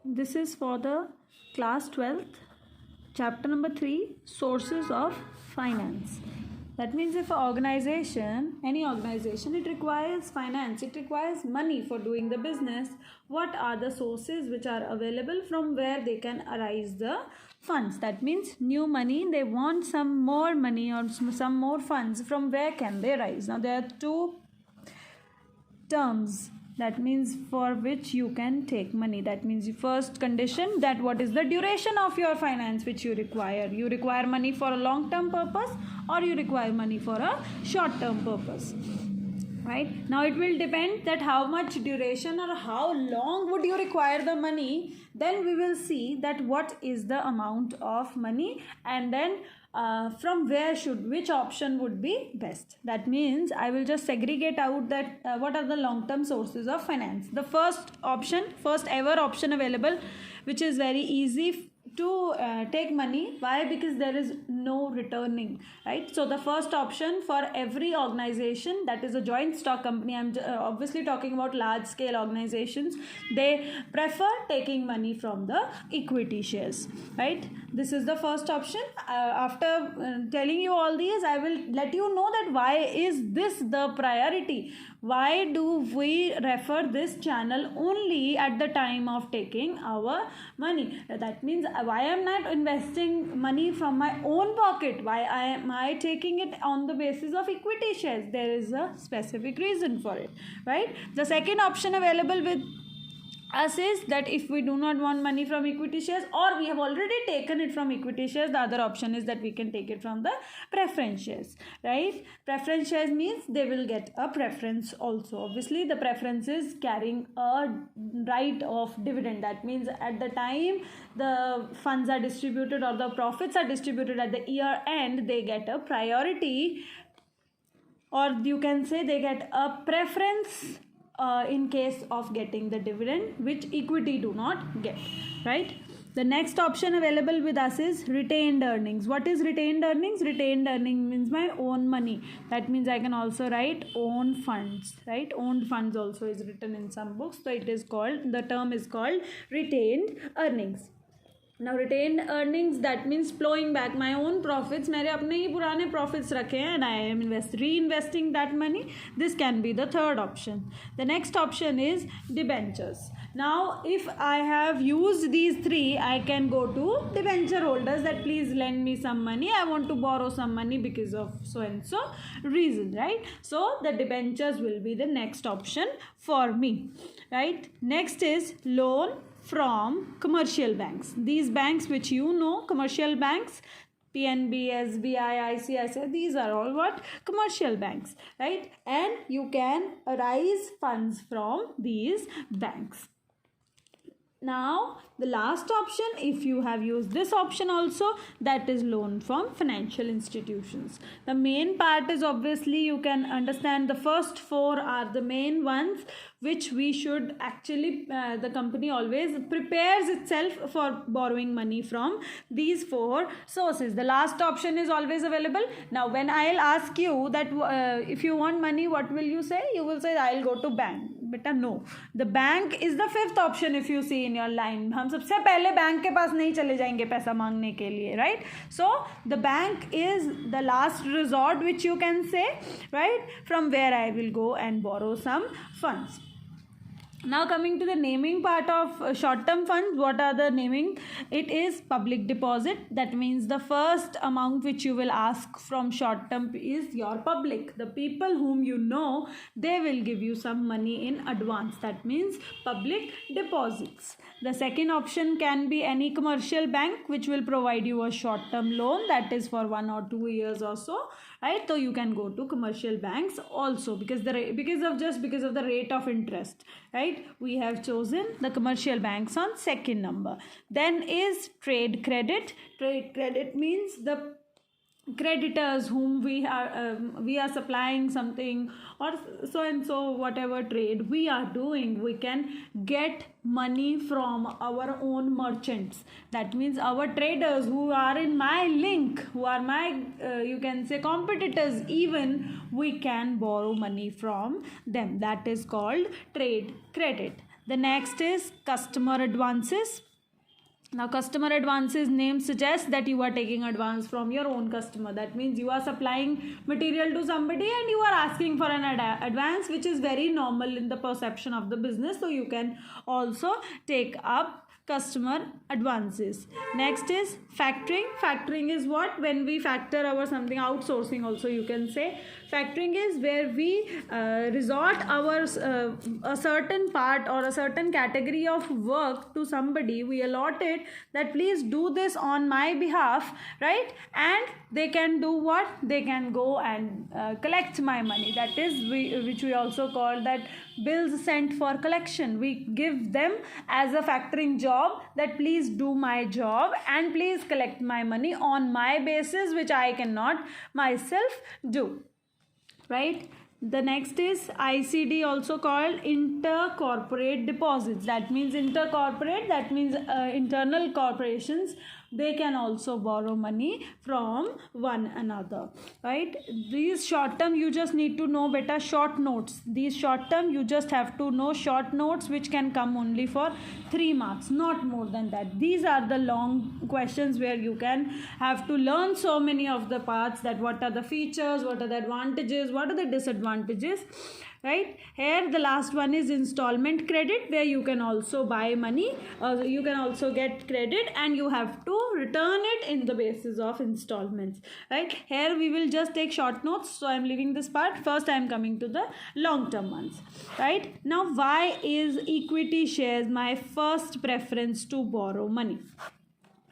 This is for the class 12th, chapter number 3, sources of finance. That means if any organization, it requires finance, it requires money for doing the business. What are the sources which are available from where they can arise the funds? That means new money, they want some more money or some more funds. From where can they rise? Now there are two terms, that means for which you can take money. That means the first condition, that what is the duration of your finance which you require money for a long term purpose or you require money for a short term purpose. Right now it will depend that how much duration or how long would you require the money. Then we will see that what is the amount of money, and then from which option would be best. That means I will just segregate out that what are the long term sources of finance. The first ever option available, which is very easy to take money. Why? Because there is no returning, right? So the first option for every organization, that is a joint stock company, I'm obviously talking about large scale organizations, they prefer taking money from the equity shares, right? This is the first option. After telling you all these, I will let you know that why is this the priority. Why do we refer this channel only at the time of taking our money? That means why I am not investing money from my own pocket? Why am I taking it on the basis of equity shares? There is a specific reason for it, right? The second option available with us is that if we do not want money from equity shares, or we have already taken it from equity shares, the other option is that we can take it from the preference shares, right? Preference shares means they will get a preference also. Obviously the preference is carrying a right of dividend. That means at the time the funds are distributed or the profits are distributed at the year end, they get a priority, or you can say they get a preference in case of getting the dividend, which equity do not get, right? The next option available with us is retained earnings. What is retained earnings? Retained earning means my own money. That means I can also write own funds, right? Owned funds also is written in some books. So the term is called retained earnings. Now retained earnings, that means flowing back my own profits. मेरे अपने ही पुराने profits रखे हैं and I am reinvesting that money. This can be the third option. The next option is debentures. Now if I have used these three, I can go to debenture holders that please lend me some money. I want to borrow some money because of so and so reason, right? So the debentures will be the next option for me, right? Next is loan from commercial banks. These banks which you know, commercial banks, PNB, SBI, ICICI, these are all what? Commercial banks, right? And you can raise funds from these banks. Now the last option, if you have used this option also, that is loan from financial institutions. The main part is obviously you can understand the first four are the main ones which we should actually, the company always prepares itself for borrowing money from these four sources. The last option is always available. Now when I'll ask you that if you want money, what will you say? You will say I'll go to bank. Beta no, the bank is the fifth option. If you see in your line, हम सबसे पहले bank के पास नहीं चले जाएंगे पैसा मांगने के लिए, right? So the bank is the last resort which you can say, right? From where I will go and borrow some funds. Now coming to the naming part of short-term funds, what are the naming? It is public deposit. That means the first amount which you will ask from short-term is your public. The people whom you know, they will give you some money in advance. That means public deposits. The second option can be any commercial bank which will provide you a short-term loan, that is for 1 or 2 years or so, right? So you can go to commercial banks also because of the rate of interest, right? We have chosen the commercial banks on second number. Then is trade credit. Trade credit means the creditors whom we are supplying something or so and so, whatever trade we are doing, we can get money from our own merchants. That means our traders who are in my link, who are my you can say competitors, even we can borrow money from them. That is called trade credit. The next is customer advances. Now, customer advances name suggests that you are taking advance from your own customer. That means you are supplying material to somebody and you are asking for an advance, which is very normal in the perception of the business. So you can also take up customer advances. Next is factoring. Factoring is what? When we factor our something, outsourcing also you can say. Factoring is where we resort our a certain part or a certain category of work to somebody. We allot it that please do this on my behalf, right? And they can do what? They can go and collect my money. That is which we also call that bills sent for collection. We give them as a factoring job that please do my job and please collect my money on my basis, which I cannot myself do, right? The next is ICD, also called intercorporate deposits. That means intercorporate, that means internal corporations, they can also borrow money from one another, right? These short term, you just need to know better short notes. These short term, you just have to know short notes which can come only for 3 marks, not more than that. These are the long questions where you can have to learn so many of the parts, that what are the features, what are the advantages, what are the disadvantages, right? Here the last one is installment credit, where you can also buy money, you can also get credit and you have to return it in the basis of installments, right? Here we will just take short notes, so I am leaving this part. First I am coming to the long term ones, right? Now, why is equity shares my first preference to borrow money?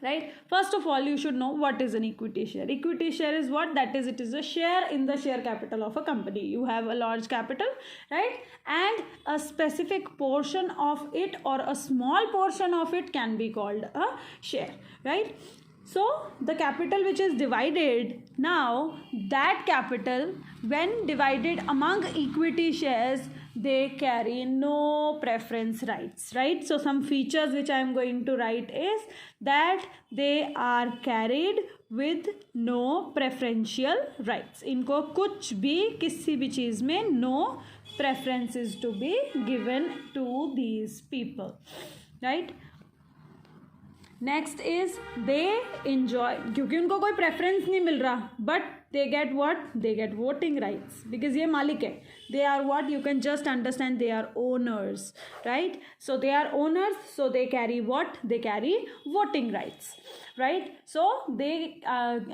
Right? First of all, you should know what is an equity share. Equity share is what? That is, it is a share in the share capital of a company. You have a large capital, right? And a specific portion of it or a small portion of it can be called a share, right? So the capital which is divided, now that capital when divided among equity shares, they carry no preference rights, right? So some features which I am going to write is that they are carried with no preferential rights. इनको कुछ भी किसी भी चीज़ में no preference is to be given to these people, right? Next is they enjoy, क्योंकि उनको कोई preference नहीं मिल रहा, but they get what? They get voting rights, because ये मालिक है. They are what? You can just understand they are owners, right? So they are owners, so they carry what? They carry voting rights, right? So they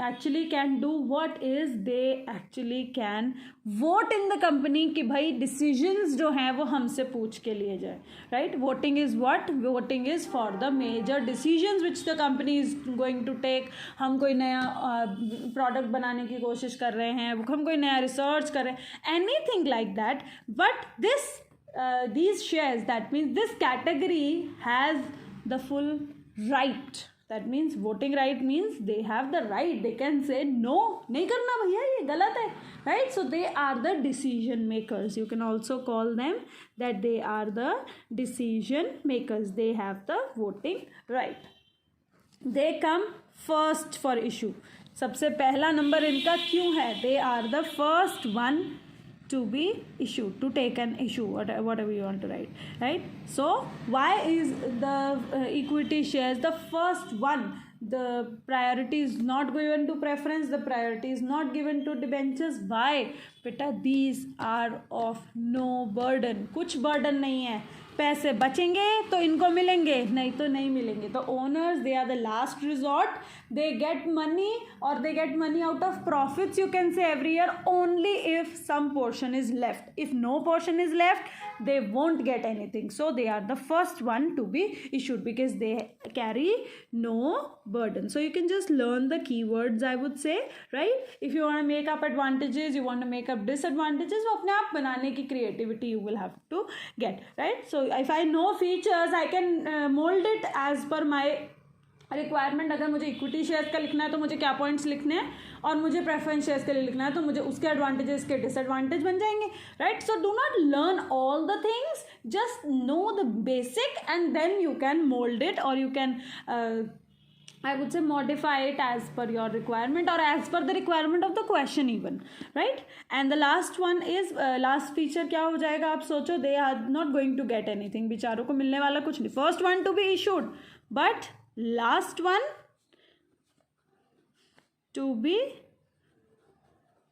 actually can do what is, they actually can vote in the company कि भाई decisions जो हैं वो हमसे पूछ के लिए जाए, right? Voting is what? Voting is for the major decisions which the company is going to take. हम कोई नया product बनाने की कोशिश कर रहे हैं, हम कोई नया research कर रहे हैं, anything like that. But this these shares, that means this category has the full right. That means voting right means they have the right, they can say no, नहीं करना भैया, ये गलत है, right? So they are the decision makers. You can also call them that they are the decision makers. They have the voting right. They come first for issue. सबसे पहला number इनका क्यों है? They are the first one to be issued, to take an issue, whatever you want to write, right? So why is the equity shares the first one? The priority is not given to preference, the priority is not given to debentures. Why? बेटा, these are of no burden. कुछ burden नहीं है. पैसे बचेंगे तो इनको मिलेंगे, नहीं तो नहीं मिलेंगे. तो owners, they are the last resort. They get money, or they get money out of profits, you can say, every year, only if some portion is left. If no portion is left, they won't get anything. So they are the first one to be issued because they carry no burden. So you can just learn the keywords, I would say, right? If you want to make up advantages, you want to make up disadvantages, वो अपने आप बनाने की creativity you will have to get, right? So if I know features, I can mold it as per my requirement. अगर मुझे equity shares का लिखना है तो मुझे क्या पॉइंट्स लिखने हैं, और मुझे प्रेफरेंस शेयर्स के लिए लिखना है तो मुझे उसके एडवांटेजेस के डिसएडवांटेज बन जाएंगे, right? So do not learn all the things, just know the basic and then you can mould it, और you can I would say modify it as per your requirement or as per the requirement of the question even, right? And the last one is last feature क्या हो जाएगा आप सोचो, they are not going to get anything, बेचारों को मिलने वाला कुछ नहीं. First one to be issued, but last one to be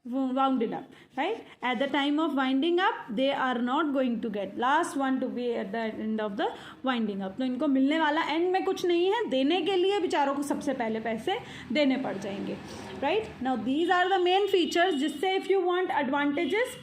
wounded up, right? At the time of winding up they are not going to get, last one to be at the end of the winding up. तो इनको मिलने वाला and में कुछ नहीं है, देने के लिए बेचारों को सबसे पहले पैसे देने पड़ जाएंगे, right? Now these are the main features जिससे if you want advantages.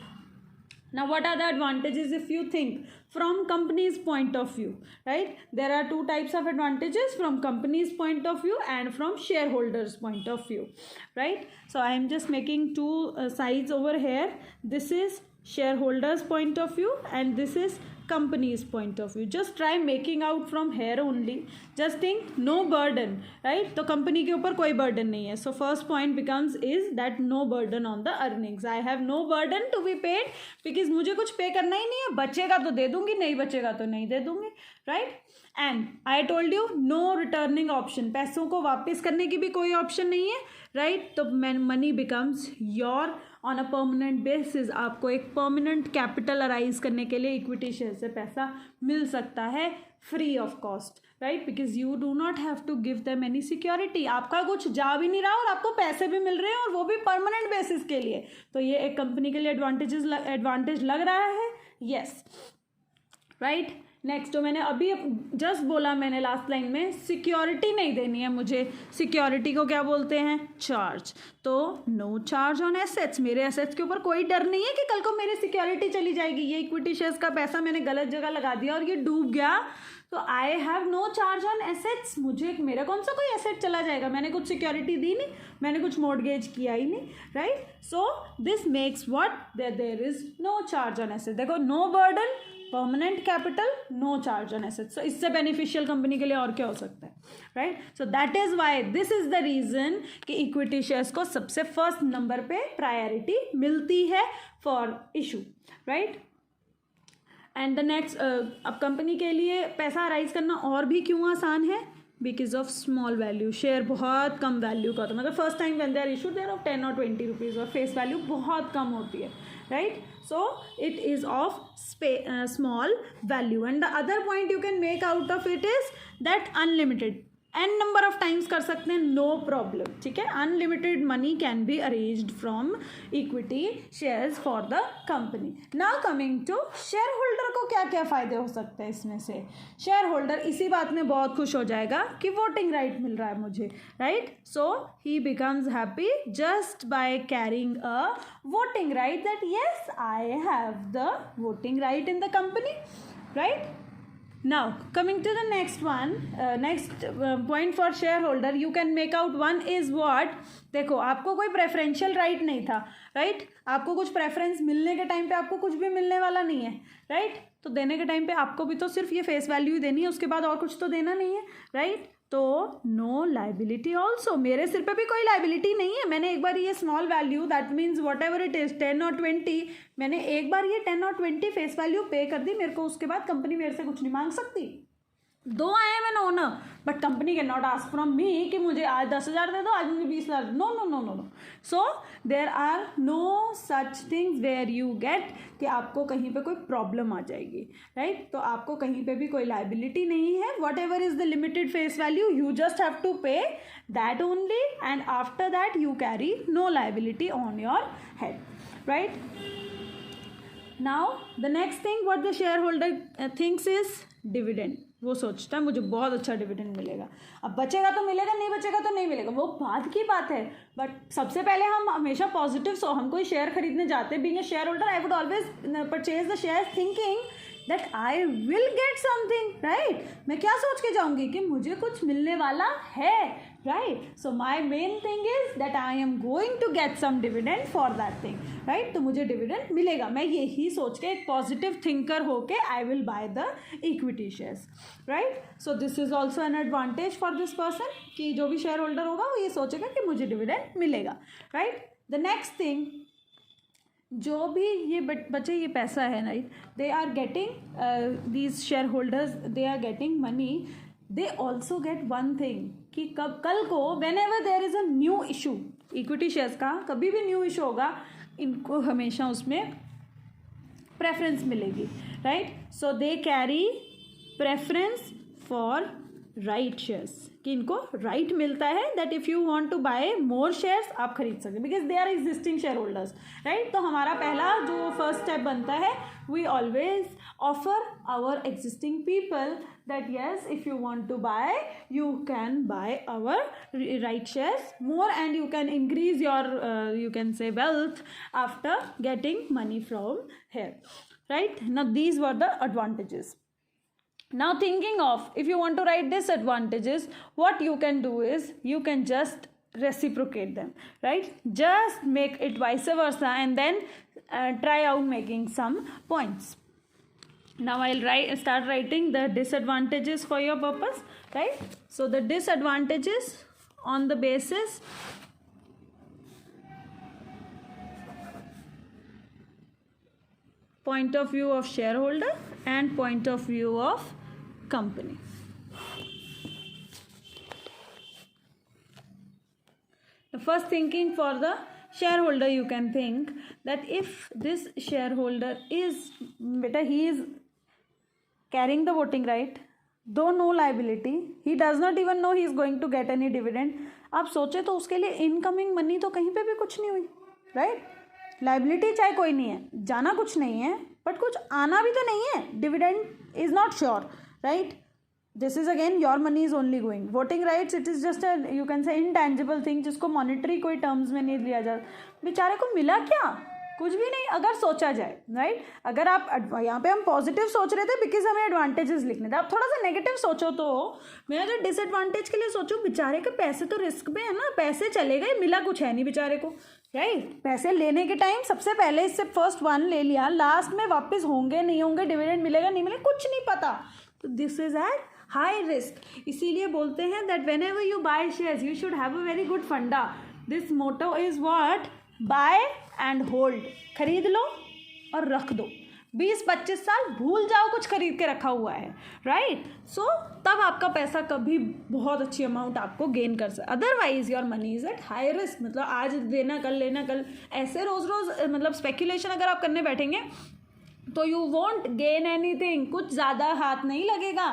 Now what are the advantages if you think from company's point of view, right? There are two types of advantages, from company's point of view and from shareholders point of view, right? So I am just making two sides over here. This is shareholders point of view and this is company's point of view. Just try making out from here only. Just think no burden, right? तो company के ऊपर कोई burden नहीं है. So first point becomes is that no burden on the earnings. I have no burden to be paid because मुझे कुछ पे करना ही नहीं है. बचेगा तो दे दूंगी, नहीं बचेगा तो नहीं दे दूंगी, right? And I told you no returning option. पैसों को वापस करने की भी कोई ऑप्शन नहीं है, right? तो money becomes your on a permanent basis. आपको एक परमानेंट कैपिटल अराइज करने के लिए इक्विटी शेयर से पैसा मिल सकता है free of cost, right? Because you do not have to give them any security. आपका कुछ जा भी नहीं रहा और आपको पैसे भी मिल रहे हैं और वो भी परमानेंट बेसिस के लिए. तो ये एक कंपनी के लिए एडवांटेज लग रहा है. Yes, right. नेक्स्ट, जो मैंने अभी जस्ट बोला मैंने लास्ट लाइन में, सिक्योरिटी नहीं देनी है मुझे. सिक्योरिटी को क्या बोलते हैं? चार्ज. तो नो चार्ज ऑन एसेट्स. मेरे एसेट्स के ऊपर कोई डर नहीं है कि कल को मेरी सिक्योरिटी चली जाएगी. ये इक्विटी शेयर्स का पैसा मैंने गलत जगह लगा दिया और ये डूब गया, तो I have no charge on assets. मुझे मेरा कौन सा कोई एसेट चला जाएगा? मैंने कुछ सिक्योरिटी दी नहीं, मैंने कुछ मॉर्गेज किया ही नहीं, right? So this makes what, there is no charge on asset. देखो, no burden, permanent capital, no charge on assets. So इससे बेनिफिशियल कंपनी के लिए और क्या हो सकता है, right? So that is why, this is the reason कि इक्विटी शेयर्स को सबसे फर्स्ट नंबर पे प्रायोरिटी मिलती है for issue, right? And the next, अब कंपनी के लिए पैसा अराइज करना और भी क्यों आसान है? Because of small value. Share बहुत कम वैल्यू का होता है, मतलब first time when they are issued there of 10 और 20 रुपीज़, और फेस वैल्यू बहुत कम होती है, right? So it is of small value. And the other point you can make out of it is that unlimited, n number of times कर सकते हैं, no problem, ठीक है? Unlimited money can be arranged from equity shares for the company. Now coming to share holder को क्या क्या फ़ायदे हो सकते हैं इसमें से. शेयर होल्डर इसी बात में बहुत खुश हो जाएगा कि वोटिंग राइट मिल रहा है मुझे, right? So he becomes happy just by carrying a voting right, that yes I have the voting right in the company, right? Now coming to the next one, next point for shareholder you can make out. one is what, देखो आपको कोई preferential right नहीं था, right? आपको कुछ preference मिलने के time पे आपको कुछ भी मिलने वाला नहीं है, राइट? तो देने के टाइम पे आपको भी तो सिर्फ ये फेस वैल्यू ही देनी है, उसके बाद और कुछ तो देना नहीं है, राइट? तो नो लाइबिलिटी ऑल्सो. मेरे सिर पे भी कोई लाइबिलिटी नहीं है. मैंने एक बार ये small value, that means what ever it is 10 और 20, मैंने एक बार ये 10 और 20 फेस वैल्यू पे कर दी. मेरे को उसके बाद कंपनी मेरे से कुछ नहीं मांग सकती. Though I am an owner, but company can not ask from me कि मुझे आज 10,000 दे दो, आज मुझे 20,000. No no no no no. So there are no such things where you get कि आपको कहीं पे कोई प्रॉब्लम आ जाएगी, राइट? तो आपको कहीं पे भी कोई लाइबिलिटी नहीं है. Whatever is the limited face value, you just have to pay that only, and after that you carry no liability on your head, right? Now the next thing what the shareholder thinks is dividend. वो सोचता है मुझे बहुत अच्छा dividend मिलेगा. अब बचेगा तो मिलेगा, नहीं बचेगा तो नहीं मिलेगा, वो बात की बात है. बट सबसे पहले हम हमेशा पॉजिटिव, सो हम कोई शेयर खरीदने जाते, being a share holder I would always purchase the share thinking that I will get something, right? मैं क्या सोच के जाऊंगी कि मुझे कुछ मिलने वाला है, right? So my main thing is that I am going to get some dividend for that thing, right? तो मुझे डिविडेंड मिलेगा. मैं यही सोच के एक पॉजिटिव थिंकर होके I will by the equity shares, right? So this is also an advantage for this person कि जो भी शेयर होल्डर होगा वो ये सोचेगा कि मुझे डिविडेंड मिलेगा, राइट? द नेक्स्ट थिंग, जो भी ये बचे ये पैसा है, right? They are getting, these shareholders, they are getting money they also get one thing कि कल को whenever there is a new issue, equity shares का कभी भी न्यू इशू होगा, इनको हमेशा उसमें प्रेफरेंस मिलेगी, right. So they carry preference for right shares, कि इनको राइट मिलता है that if you want to buy more shares आप खरीद सकते, because they are existing share holders, right. तो हमारा पहला जो फर्स्ट स्टेप बनता है, we always offer our existing people that yes, if you want to buy, you can buy our right shares more, and you can increase your you can say wealth after getting money from here, right. Now these were the advantages. Now thinking of, if you want to write disadvantages, what you can do is you can just reciprocate them, right. Just make it vice versa and then try out making some points. Now I'll start writing the disadvantages for your purpose, right. So the disadvantages on the basis point of view of shareholder and point of view of company. The first thinking for the shareholder, you can think that if this shareholder is he is carrying the voting right, though no liability, he does not even know he is going to get any dividend. आप सोचे तो उसके लिए incoming money तो कहीं पे भी कुछ नहीं हुई, राइट. लाइबिलिटी चाहे कोई नहीं है, जाना कुछ नहीं है, बट कुछ आना भी तो नहीं है. Dividend is not sure, right. This is again your money is only going. Voting rights, it is just a you can say intangible thing, जिसको मॉनिटरी कोई टर्म्स में नहीं लिया जा. बेचारे को मिला क्या, कुछ भी नहीं अगर सोचा जाए, राइट. अगर आप यहाँ पे हम पॉजिटिव सोच रहे थे बिकॉज हमें एडवांटेजेस लिखने थे, आप थोड़ा सा नेगेटिव सोचो. तो मैं अगर डिसएडवांटेज के लिए सोचूं, बेचारे के पैसे तो रिस्क में है ना, पैसे चले गए, मिला कुछ है नहीं बेचारे को, राइट. पैसे लेने के टाइम सबसे पहले इससे फर्स्ट वन ले लिया, लास्ट में वापस होंगे नहीं होंगे, डिविडेंड मिलेगा नहीं मिलेगा, कुछ नहीं पता. तो this is at high risk. इसीलिए बोलते हैं that whenever you buy shares you should have a very good funda. This motto is what, buy and hold. खरीद लो और रख दो, 20-25 साल भूल जाओ कुछ खरीद के रखा हुआ है, राइट. सो तब आपका पैसा कभी बहुत अच्छी अमाउंट आपको गेन कर सकता. Otherwise your money is at high risk. मतलब आज देना कल लेना कल, ऐसे रोज रोज मतलब स्पेक्यूलेशन अगर आप करने बैठेंगे तो यू वोंट गेन एनीथिंग. कुछ ज़्यादा हाथ नहीं लगेगा,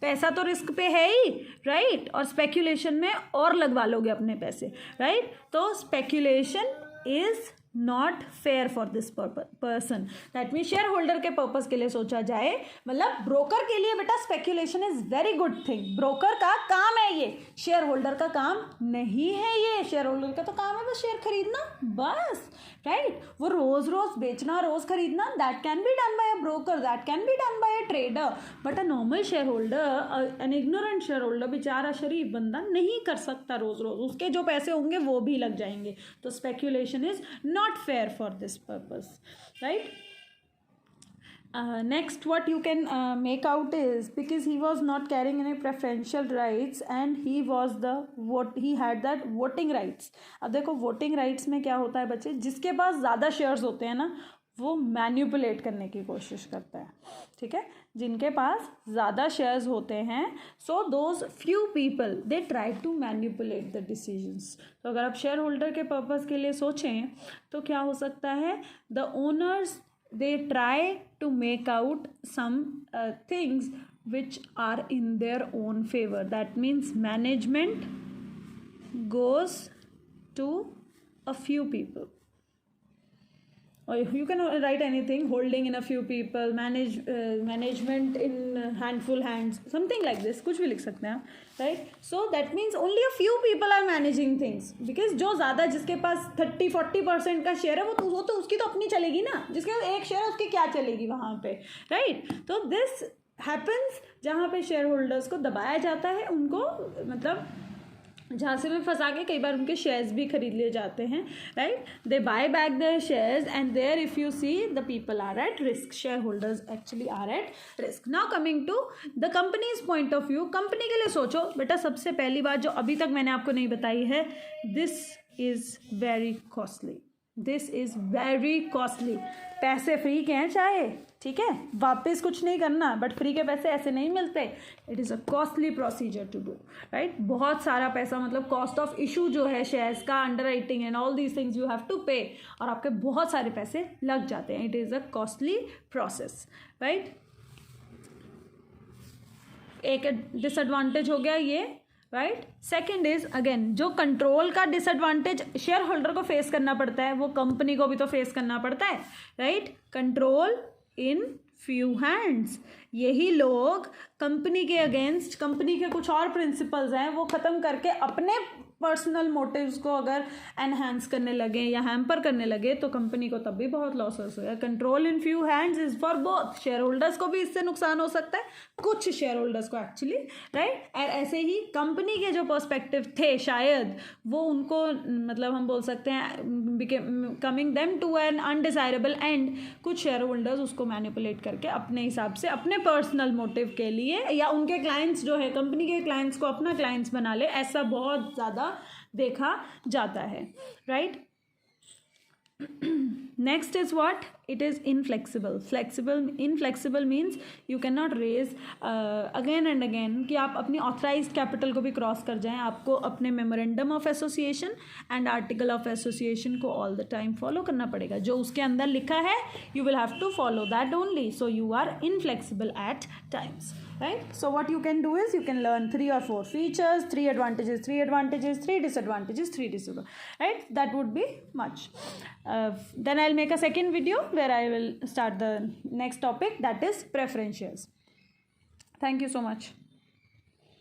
पैसा तो रिस्क पे है ही, राइट. और स्पेक्यूलेशन में और लगवा लोगे अपने पैसे, राइट. तो speculation is not fair for this person. That mean share holder के पर्पज के लिए सोचा जाए, मतलब ब्रोकर के लिए बेटा speculation is very good thing. Broker का काम है ये, शेयर होल्डर का काम नहीं है ये. शेयर होल्डर का तो काम है बस शेयर खरीदना, बस, राइट. वो रोज रोज बेचना, रोज खरीदना, that can be done by a broker, that can be done by a trader. But a normal share holder, an ignorant share holder, बेचारा शरीफ बंदा नहीं कर सकता रोज रोज. उसके जो पैसे होंगे वो भी लग जाएंगे. तो speculation is not fair for this purpose, right. Next what you can make out is, because he was not carrying any preferential rights and he had that voting rights. अब देखो voting rights में क्या होता है बच्चे, जिसके पास ज़्यादा shares होते हैं ना वो मैन्युपुलेट करने की कोशिश करता है, ठीक है. जिनके पास ज़्यादा शेयर्स होते हैं, so those few people they try to manipulate the decisions. तो अगर आप शेयर होल्डर के पर्पज़ के लिए सोचें तो क्या हो सकता है, the owners they try to make out some things which are in their own favour. That means management goes to a few people. Or you can write anything, holding in a few people, management in handful hands, something like this, कुछ भी लिख सकते हैं, right. So that means only a few people are managing things, because जो ज़्यादा जिसके पास 30-40% का share है वो तो उसकी तो अपनी चलेगी ना, जिसके पास एक शेयर है उसकी क्या चलेगी वहाँ पे, right. तो this happens जहाँ पे शेयर होल्डर्स को दबाया जाता है, उनको मतलब झांसे में फंसा के कई बार उनके शेयर्स भी खरीद लिए जाते हैं, right. They buy back their shares and there if you see the people are at risk. Share holders actually are at risk. Now coming to the company's point of view. Company के लिए सोचो बेटा, सबसे पहली बात जो अभी तक मैंने आपको नहीं बताई है, this is very costly. This is very costly. पैसे फ्री के हैं ठीक है, वापस कुछ नहीं करना, बट फ्री के पैसे ऐसे नहीं मिलते. It is a costly procedure to do, right. बहुत सारा पैसा, मतलब कॉस्ट ऑफ इशू जो है शेयर्स का, underwriting and all these things you have to pay, और आपके बहुत सारे पैसे लग जाते हैं. It is a costly process, right. एक डिसएडवांटेज हो गया ये, राइट. सेकेंड इज अगेन, जो कंट्रोल का डिसएडवांटेज शेयर होल्डर को फेस करना पड़ता है, वो कंपनी को भी तो फेस करना पड़ता है, right. Control in few hands. यही लोग कंपनी के अगेंस्ट, कंपनी के कुछ और प्रिंसिपल्स हैं वो ख़त्म करके अपने पर्सनल मोटिव्स को अगर एनहांस करने लगे या हैम्पर करने लगे तो कंपनी को तब भी बहुत लॉसेस होगा. Control in few hands is for both. Share holders को भी इससे नुकसान हो सकता है, कुछ शेयर होल्डर्स को एक्चुअली, राइट. और ऐसे ही कंपनी के जो पर्सपेक्टिव थे शायद वो उनको, मतलब हम बोल सकते हैं coming them to an undesirable end, कुछ शेयर होल्डर्स उसको मैनिपुलेट करके अपने हिसाब से अपने पर्सनल मोटिव के लिए, या उनके क्लाइंट्स जो है कंपनी के क्लाइंट्स को अपना क्लाइंट्स बना ले. ऐसा बहुत ज़्यादा देखा जाता है, right. Next is what, it is inflexible. Inflexible means you can not raise again and again कि आप अपनी ऑथराइज्ड कैपिटल को भी क्रॉस कर जाएं. आपको अपने memorandum of association and article of association को ऑल द टाइम फॉलो करना पड़ेगा. जो उसके अंदर लिखा है you will have to follow that only. So you are inflexible at times, right. So what you can do is you can learn 3 or 4 features, 3 advantages, 3 disadvantages, 3 disadvantages, right. That would be much. Then I'll make a second video where I will start the next topic, that is preferentials. Thank you so much.